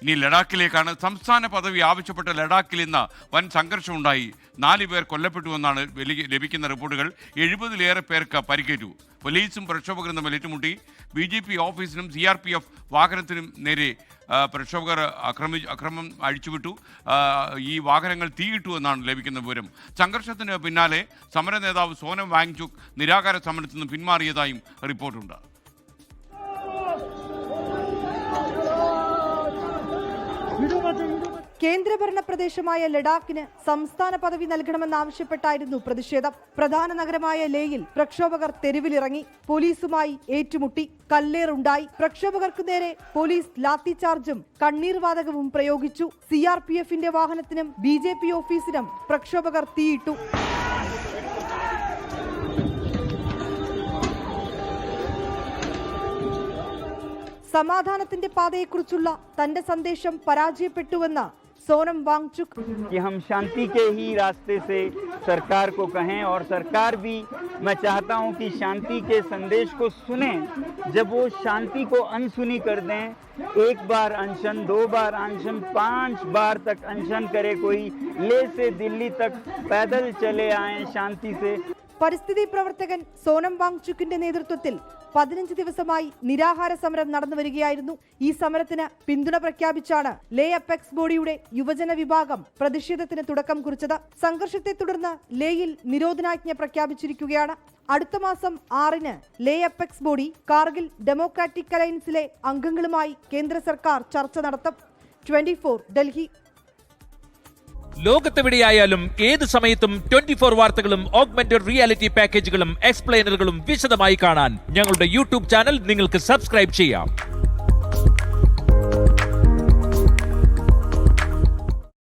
ഇനി ലഡാക്കിലേക്കാണ്. സംസ്ഥാന പദവി ആവശ്യപ്പെട്ട ലഡാക്കിൽ ഇന്ന് വൻ സംഘർഷമുണ്ടായി. 4 പേർ കൊല്ലപ്പെട്ടുവെന്നാണ് ലഭിക്കുന്ന റിപ്പോർട്ടുകൾ. 70-ലേറെ പേർക്ക് പരിക്കേറ്റു. പോലീസും പ്രക്ഷോഭകരും തമ്മിൽ ഏറ്റുമുട്ടി. BJP ഓഫീസിനും CRPF വാഹനത്തിനും നേരെ പ്രക്ഷോഭകർ അക്രമം അഴിച്ചുവിട്ടു. ഈ വാഹനങ്ങൾ തീയിട്ടു എന്നാണ് ലഭിക്കുന്ന വിവരം. സംഘർഷത്തിന് പിന്നാലെ സമര നേതാവ് സോനം വാങ്ചുക് നിരാഹാര സമരത്തിൽ നിന്ന് പിന്മാറിയതായും റിപ്പോർട്ടുണ്ട്. കേന്ദ്രഭരണ പ്രദേശമായ ലഡാക്കിന് സംസ്ഥാന പദവി നൽകണമെന്നാവശ്യപ്പെട്ടായിരുന്നു പ്രതിഷേധം. പ്രധാന നഗരമായ ലേയിൽ പ്രക്ഷോഭകർ തെരുവിലിറങ്ങി. പോലീസുമായി ഏറ്റുമുട്ടി. കല്ലേറുണ്ടായി. പ്രക്ഷോഭകർക്കു നേരെ പോലീസ് ലാത്തിചാർജും കണ്ണീർവാതകവും പ്രയോഗിച്ചു. CRPFന്റെ വാഹനത്തിനും BJP ഓഫീസിനും പ്രക്ഷോഭകർ തീയിട്ടു. സമാധാനത്തിന്റെ പാതയെക്കുറിച്ചുള്ള തന്റെ സന്ദേശം പരാജയപ്പെട്ടുവെന്ന് सोनम वांगचुक कि हम शांति के ही रास्ते से सरकार को कहें और सरकार भी मैं चाहता हूं कि शांति के संदेश को सुने. जब वो शांति को अनसुनी कर दें, 1 बार अनशन, 2 बार अनशन, 5 बार तक अनशन करे कोई, ले से दिल्ली तक पैदल चले आए शांति से. പരിസ്ഥിതി പ്രവർത്തകൻ സോനം വാങ്ചുക്കിന്റെ നേതൃത്വത്തിൽ 15 ദിവസമായി നിരാഹാര സമരം നടന്നു വരികയായിരുന്നു. ഈ സമരത്തിന് പിന്തുണ പ്രഖ്യാപിച്ചാണ് ലേ അപ്പെക്സ് ബോഡിയുടെ യുവജന വിഭാഗം പ്രതിഷേധത്തിന് തുടക്കം കുറിച്ചത്. സംഘർഷത്തെ തുടർന്ന് ലേയിൽ നിരോധനാജ്ഞ പ്രഖ്യാപിച്ചിരിക്കുകയാണ്. അടുത്ത മാസം 6-ന് ലേ അപ്പെക്സ് ബോഡി കാർഗിൽ ഡെമോക്രാറ്റിക് അലയൻസിലെ അംഗങ്ങളുമായി കേന്ദ്ര സർക്കാർ ചർച്ച നടത്തും. 24 ഡൽഹി. ലോകത്തെവിടെയായാലും ഏത് സമയത്തും 24 വാർത്തകളും ഓഗ്മെന്റഡ് റിയാലിറ്റി പാക്കേജുകളും എക്സ്പ്ലെയിനറുകളും വിശദമായി കാണാൻ ഞങ്ങളുടെ YouTube ചാനൽ നിങ്ങൾക്ക് സബ്സ്ക്രൈബ് ചെയ്യാം.